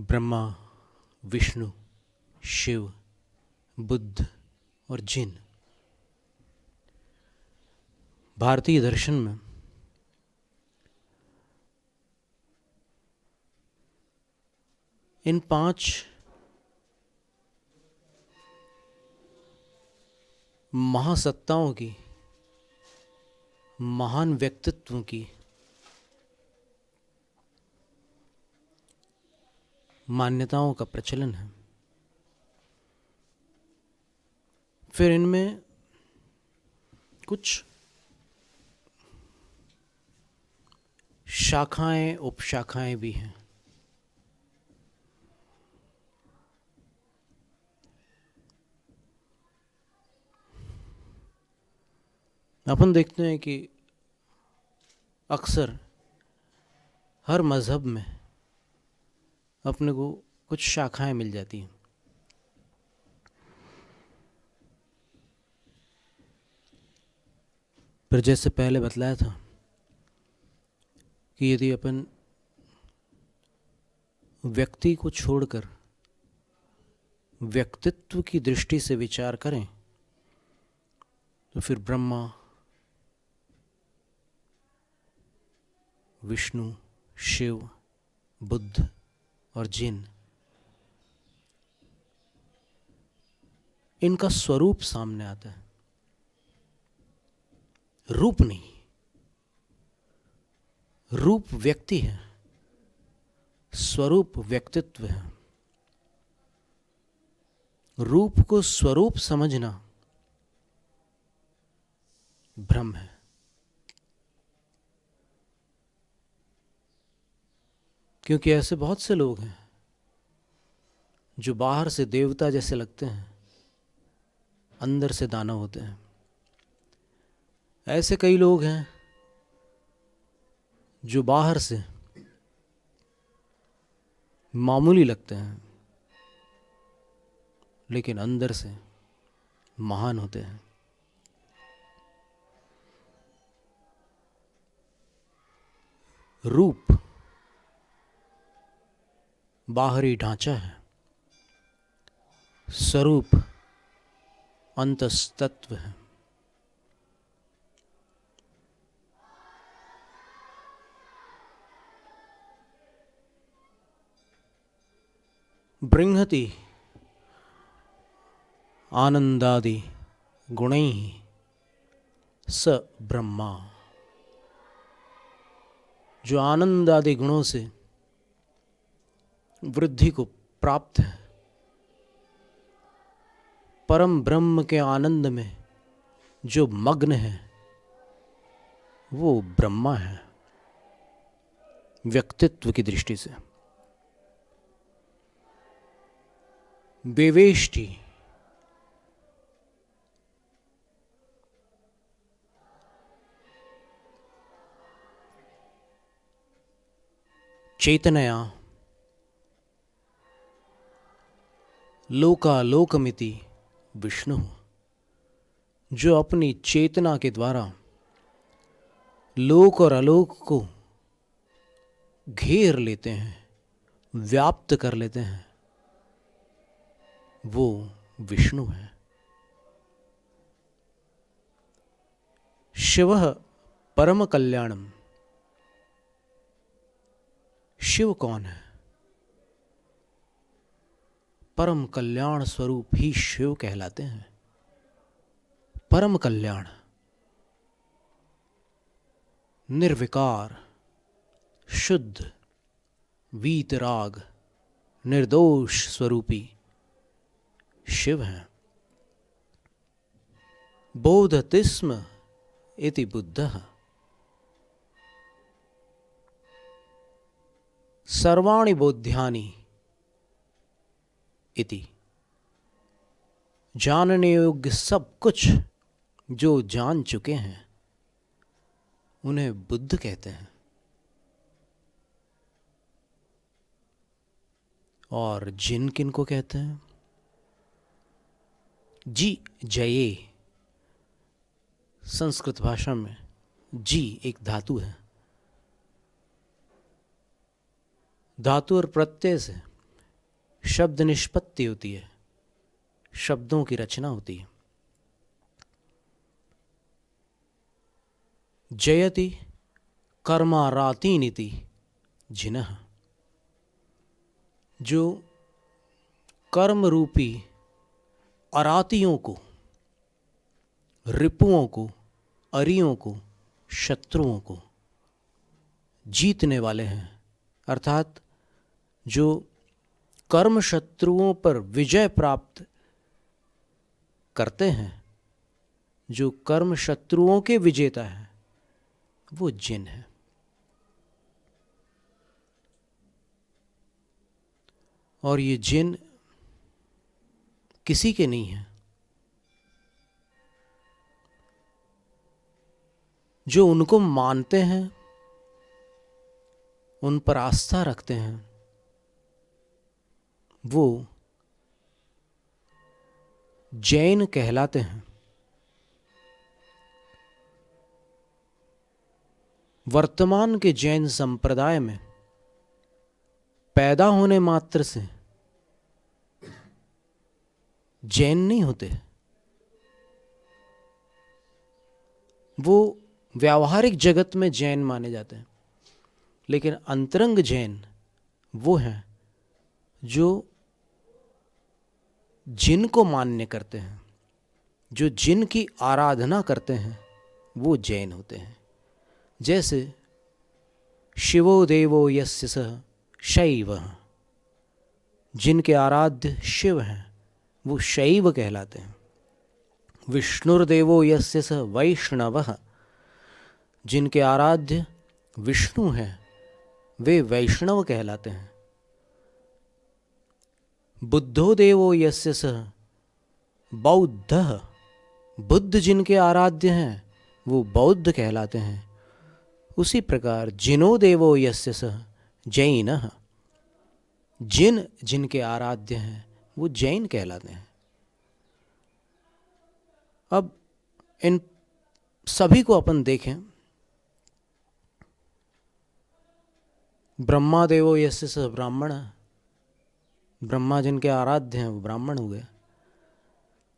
ब्रह्मा, विष्णु, शिव, बुद्ध और जिन। भारतीय दर्शन में इन 5 महासत्ताओं की, महान व्यक्तित्वों की मान्यताओं का प्रचलन है। फिर इनमें कुछ शाखाएं, उपशाखाएं भी हैं। अपन देखते हैं कि अक्सर हर मज़हब में अपने को कुछ शाखाएं मिल जाती हैं। पर जैसे पहले बतलाया था कि यदि अपन व्यक्ति को छोड़कर व्यक्तित्व की दृष्टि से विचार करें तो फिर ब्रह्मा, विष्णु, शिव, बुद्ध और जिन, इनका स्वरूप सामने आता है। रूप नहीं, रूप व्यक्ति है, स्वरूप व्यक्तित्व है। रूप को स्वरूप समझना भ्रम है। क्योंकि ऐसे बहुत से लोग हैं जो बाहर से देवता जैसे लगते हैं, अंदर से दानव होते हैं। ऐसे कई लोग हैं जो बाहर से मामूली लगते हैं लेकिन अंदर से महान होते हैं। रूप बाहरी ढांचा है, स्वरूप अंतस्तत्व है। बृंहति आनंदादि गुणैः स ब्रह्मा। जो आनंद आदि गुणों से वृद्धि को प्राप्त है, परम ब्रह्म के आनंद में जो मग्न है, वो ब्रह्मा है व्यक्तित्व की दृष्टि से। वेवेष्टि चैतन्या लोकालोकमिति विष्णु। जो अपनी चेतना के द्वारा लोक और अलोक को घेर लेते हैं, व्याप्त कर लेते हैं, वो विष्णु है। शिवः परम कल्याणम। शिव कौन है? परम कल्याण स्वरूप ही शिव कहलाते हैं। परम कल्याण, निर्विकार, शुद्ध, वीतराग, निर्दोष स्वरूपी शिव हैं। बोधते स्म इति बुद्धः सर्वाणि बोध्यानि इति। जानने योग्य सब कुछ जो जान चुके हैं उन्हें बुद्ध कहते हैं। और जिन किन को कहते हैं? जी जये। संस्कृत भाषा में जी एक धातु है। धातु और प्रत्यय से शब्द निष्पत्ति होती है, शब्दों की रचना होती है। जयति कर्मारातीनिति जिनः, जो कर्म रूपी अरातियों को, रिपुओं को, अरियों को, शत्रुओं को जीतने वाले हैं, अर्थात जो कर्म शत्रुओं पर विजय प्राप्त करते हैं, जो कर्म शत्रुओं के विजेता है, वो जिन है। और ये जिन किसी के नहीं है, जो उनको मानते हैं, उन पर आस्था रखते हैं, वो जैन कहलाते हैं। वर्तमान के जैन संप्रदाय में पैदा होने मात्र से जैन नहीं होते, वो व्यावहारिक जगत में जैन माने जाते हैं। लेकिन अंतरंग जैन वो हैं जो जिन को मान्य करते हैं, जो जिन की आराधना करते हैं, वो जैन होते हैं। जैसे शिवो देवो यस्य सः शैवः, जिनके आराध्य शिव हैं वो शैव कहलाते हैं। विष्णुर्देवो यस्य सः वैष्णवः, जिनके आराध्य विष्णु हैं वे वैष्णव कहलाते हैं। बुद्धो देवो यस्य सः बौद्धः, बुद्ध जिनके आराध्य हैं वो बौद्ध कहलाते हैं। उसी प्रकार जिनो देवो यस्य सः जैनः, जिन जिनके आराध्य हैं वो जैन कहलाते हैं। अब इन सभी को अपन देखें, ब्रह्मा देवो यस्य सः ब्राह्मणः, ब्रह्मा जिनके आराध्य हैं वो ब्राह्मण हो गए।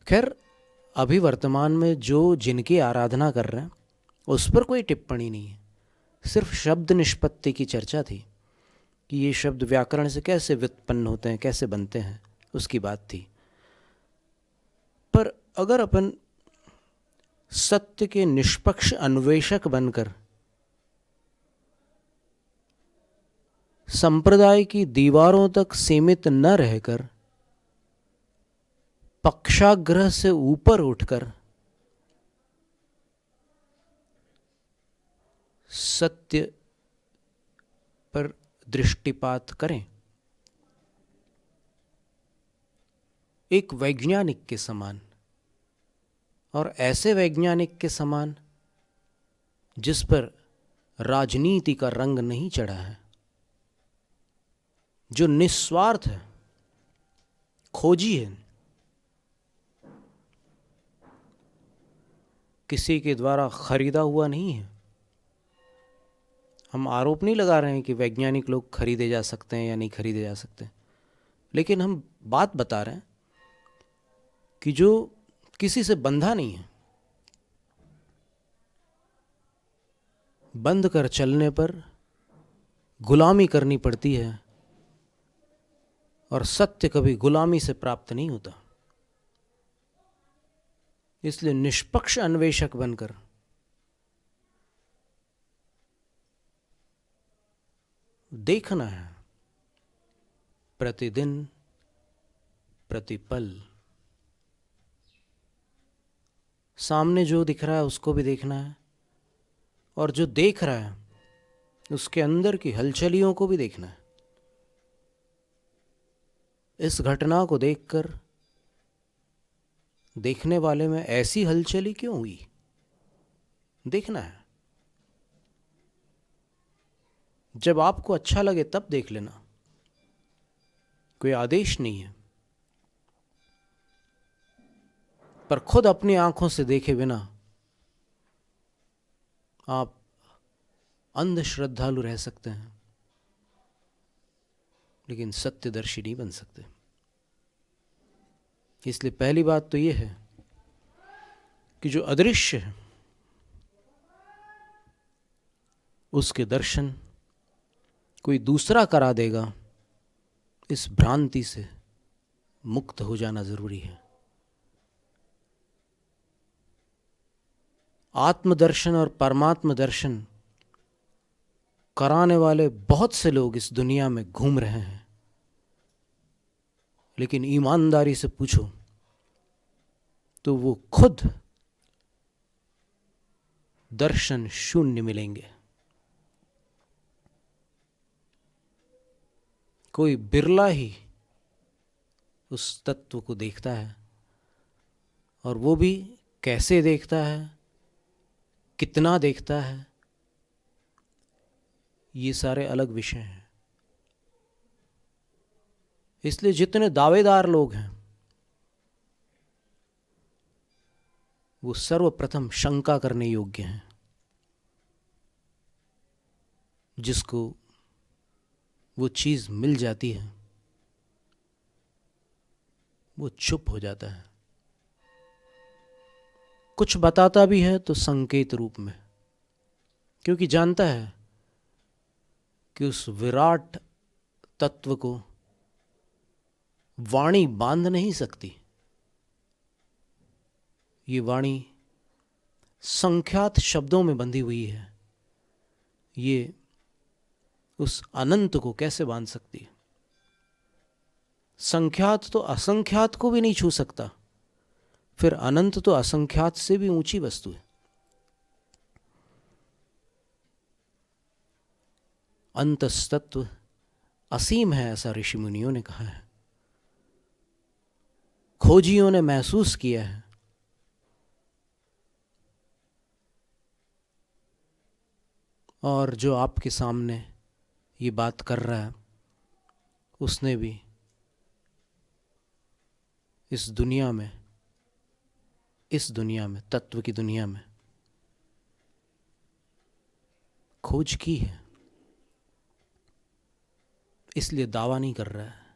खैर अभी वर्तमान में जो जिनकी आराधना कर रहे हैं उस पर कोई टिप्पणी नहीं है, सिर्फ शब्द निष्पत्ति की चर्चा थी कि ये शब्द व्याकरण से कैसे व्युत्पन्न होते हैं, कैसे बनते हैं, उसकी बात थी। पर अगर अपन सत्य के निष्पक्ष अन्वेषक बनकर संप्रदाय की दीवारों तक सीमित न रहकर पक्षाग्रह से ऊपर उठकर सत्य पर दृष्टिपात करें, एक वैज्ञानिक के समान, और ऐसे वैज्ञानिक के समान जिस पर राजनीति का रंग नहीं चढ़ा है, जो निस्वार्थ है, खोजी है, किसी के द्वारा खरीदा हुआ नहीं है। हम आरोप नहीं लगा रहे हैं कि वैज्ञानिक लोग खरीदे जा सकते हैं या नहीं खरीदे जा सकते, लेकिन हम बात बता रहे हैं कि जो किसी से बंधा नहीं है, बंध कर चलने पर गुलामी करनी पड़ती है, और सत्य कभी गुलामी से प्राप्त नहीं होता। इसलिए निष्पक्ष अन्वेषक बनकर देखना है प्रतिदिन प्रतिपल, सामने जो दिख रहा है उसको भी देखना है, और जो देख रहा है उसके अंदर की हलचलियों को भी देखना है। इस घटना को देखकर देखने वाले में ऐसी हलचली क्यों हुई, देखना है। जब आपको अच्छा लगे तब देख लेना, कोई आदेश नहीं है। पर खुद अपनी आंखों से देखे बिना आप अंध श्रद्धालु रह सकते हैं, लेकिन सत्यदर्शी नहीं बन सकते। इसलिए पहली बात तो ये है कि जो अदृश्य है उसके दर्शन कोई दूसरा करा देगा, इस भ्रांति से मुक्त हो जाना जरूरी है। आत्मदर्शन और परमात्म दर्शन कराने वाले बहुत से लोग इस दुनिया में घूम रहे हैं, लेकिन ईमानदारी से पूछो तो वो खुद दर्शन शून्य मिलेंगे। कोई बिरला ही उस तत्व को देखता है, और वो भी कैसे देखता है, कितना देखता है, ये सारे अलग विषय हैं। इसलिए जितने दावेदार लोग हैं वो सर्वप्रथम शंका करने योग्य हैं। जिसको वो चीज मिल जाती है वो चुप हो जाता है। कुछ बताता भी है तो संकेत रूप में, क्योंकि जानता है कि उस विराट तत्व को वाणी बांध नहीं सकती। ये वाणी संख्यात शब्दों में बंधी हुई है, ये उस अनंत को कैसे बांध सकती है? संख्यात तो असंख्यात को भी नहीं छू सकता, फिर अनंत तो असंख्यात से भी ऊंची वस्तु है। अंतस्तत्व असीम है, ऐसा ऋषि मुनियों ने कहा है, खोजियों ने महसूस किया है। और जो आपके सामने ये बात कर रहा है उसने भी इस दुनिया में तत्व की दुनिया में खोज की है, इसलिए दावा नहीं कर रहा है।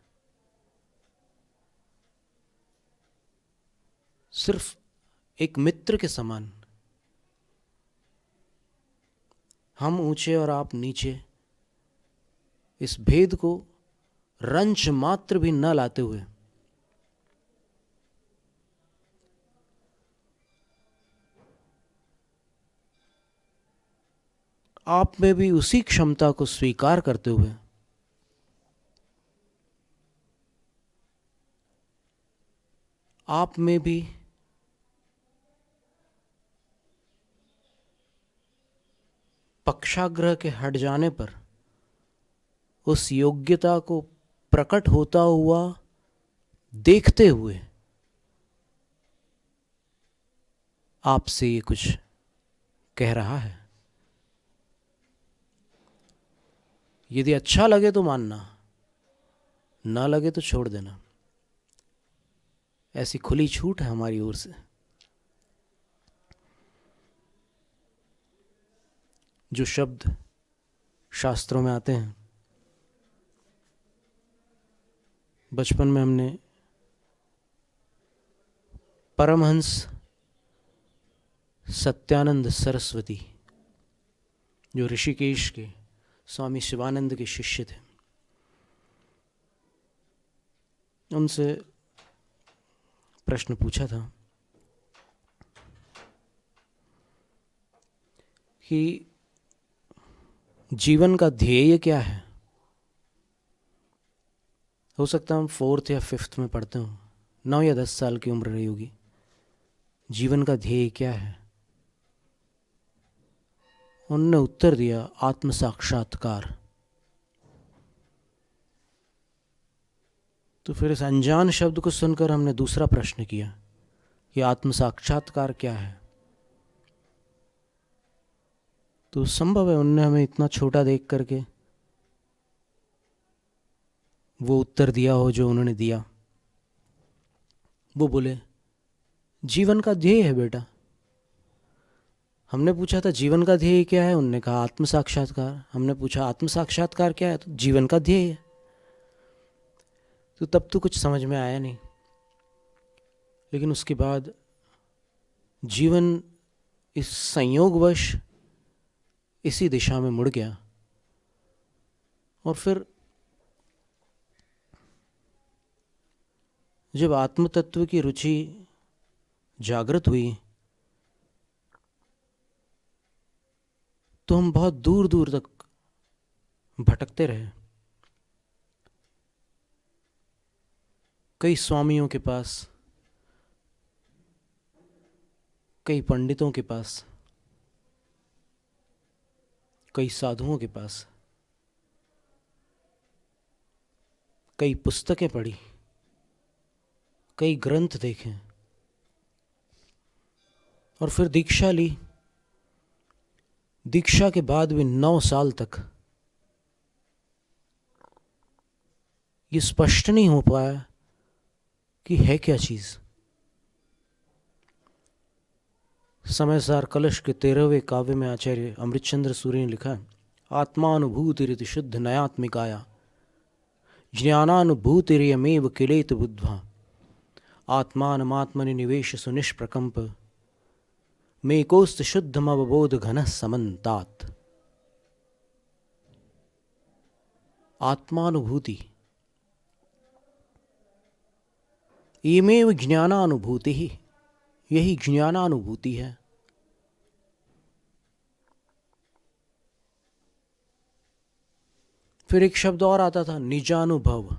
सिर्फ एक मित्र के समान हम ऊंचे और आप नीचे, इस भेद को रंच मात्र भी न लाते हुए आप में भी उसी क्षमता को स्वीकार करते हुए आप में भी पक्षाग्रह के हट जाने पर उस योग्यता को प्रकट होता हुआ देखते हुए आपसे ये कुछ कह रहा है। यदि अच्छा लगे तो मानना, ना लगे तो छोड़ देना। ऐसी खुली छूट है हमारी ओर से। जो शब्द शास्त्रों में आते हैं, बचपन में हमने परमहंस सत्यानंद सरस्वती, जो ऋषिकेश के स्वामी शिवानंद के शिष्य थे, उनसे प्रश्न पूछा था कि जीवन का ध्येय क्या है। हो सकता है हम 4th या 5th में पढ़ते हो, 9 या 10 साल की उम्र रही होगी। जीवन का ध्येय क्या है? उन्होंने उत्तर दिया, आत्म साक्षात्कार। तो फिर इस अनजान शब्द को सुनकर हमने दूसरा प्रश्न किया कि आत्म साक्षात्कार क्या है। तो संभव है उनने हमें इतना छोटा देख करके वो उत्तर दिया हो जो उन्होंने दिया। वो बोले, जीवन का ध्येय है बेटा। हमने पूछा था जीवन का ध्येय क्या है, उन्होंने कहा आत्म साक्षात्कार। हमने पूछा आत्म साक्षात्कार क्या है, तो जीवन का ध्येय है। तो तब तो कुछ समझ में आया नहीं। लेकिन उसके बाद जीवन इस संयोगवश इसी दिशा में मुड़ गया। और फिर जब आत्म तत्व की रुचि जागृत हुई तो हम बहुत दूर दूर तक भटकते रहे। कई स्वामियों के पास, कई पंडितों के पास, कई साधुओं के पास, कई पुस्तकें पढ़ी, कई ग्रंथ देखे और फिर दीक्षा ली। दीक्षा के बाद भी 9 साल तक ये स्पष्ट नहीं हो पाया कि है क्या चीज। समयसार कलश के 13वें काव्य में आचार्य अमृतचंद्र सूर्य ने लिखा, आत्मानुभूतिरिति शुद्ध नयात्मिकाया ज्ञानानुभूतिरियमेव किलेत बुद्ध्वा आत्मानमात्मनि निवेश सुनिष्प्रकंप मेकोस्त शुद्धमवबोध घनः समन्तात्। आत्मानुभूति इमेव ज्ञानानुभूति ही, यही ज्ञानानुभूति है। फिर एक शब्द और आता था, निजानुभव।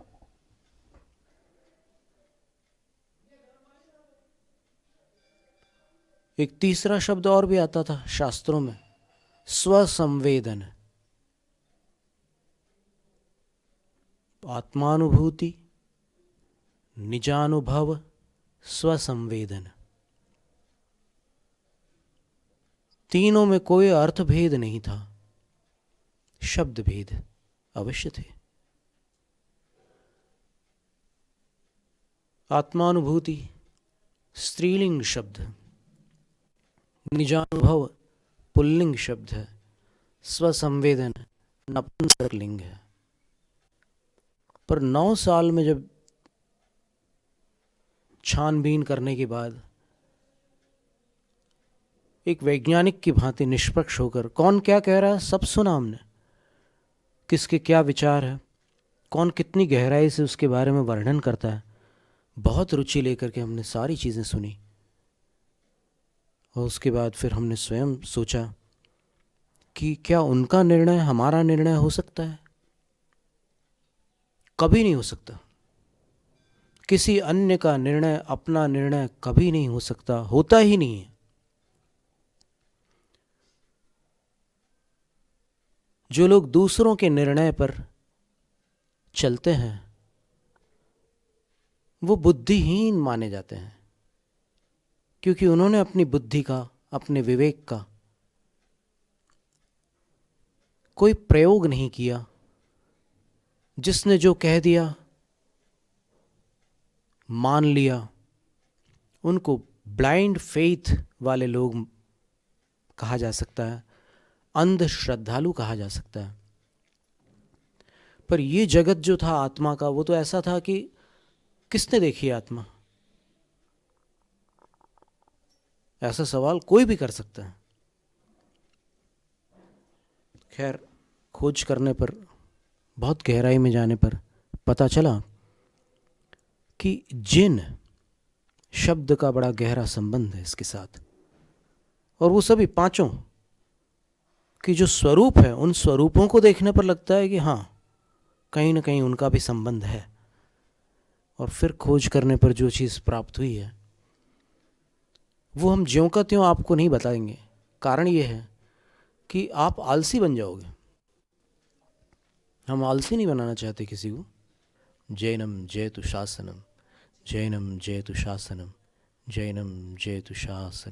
एक तीसरा शब्द और भी आता था शास्त्रों में, स्वसंवेदन। आत्मानुभूति, निजानुभव, स्वसंवेदन, तीनों में कोई अर्थ भेद नहीं था, शब्द भेद अवश्य थे। आत्मानुभूति स्त्रीलिंग शब्द, निजानुभव पुल्लिंग शब्द है, स्वसंवेदन नपुंसकलिंग है। पर 9 साल में जब छानबीन करने के बाद एक वैज्ञानिक की भांति निष्पक्ष होकर, कौन क्या कह रहा है सब सुना हमने, किसके क्या विचार है, कौन कितनी गहराई से उसके बारे में वर्णन करता है, बहुत रुचि लेकर के हमने सारी चीज़ें सुनी। और उसके बाद फिर हमने स्वयं सोचा कि क्या उनका निर्णय हमारा निर्णय हो सकता है? कभी नहीं हो सकता। किसी अन्य का निर्णय अपना निर्णय कभी नहीं हो सकता, होता ही नहीं है। जो लोग दूसरों के निर्णय पर चलते हैं वो बुद्धिहीन माने जाते हैं, क्योंकि उन्होंने अपनी बुद्धि का, अपने विवेक का कोई प्रयोग नहीं किया। जिसने जो कह दिया मान लिया, उनको ब्लाइंड फेथ वाले लोग कहा जा सकता है, अंध श्रद्धालु कहा जा सकता है। पर ये जगत जो था आत्मा का, वो तो ऐसा था कि किसने देखी आत्मा? ऐसा सवाल कोई भी कर सकता है। खैर, खोज करने पर, बहुत गहराई में जाने पर पता चला कि जिन शब्द का बड़ा गहरा संबंध है इसके साथ, और वो सभी पांचों कि जो स्वरूप है, उन स्वरूपों को देखने पर लगता है कि हाँ, कहीं ना कहीं उनका भी संबंध है। और फिर खोज करने पर जो चीज़ प्राप्त हुई है वो हम ज्यों का त्यों आपको नहीं बताएंगे। कारण ये है कि आप आलसी बन जाओगे। हम आलसी नहीं बनाना चाहते किसी को। जैनम जयतु शासनम, जैनम जयतु शासनम, जैनम जयतु शासनम।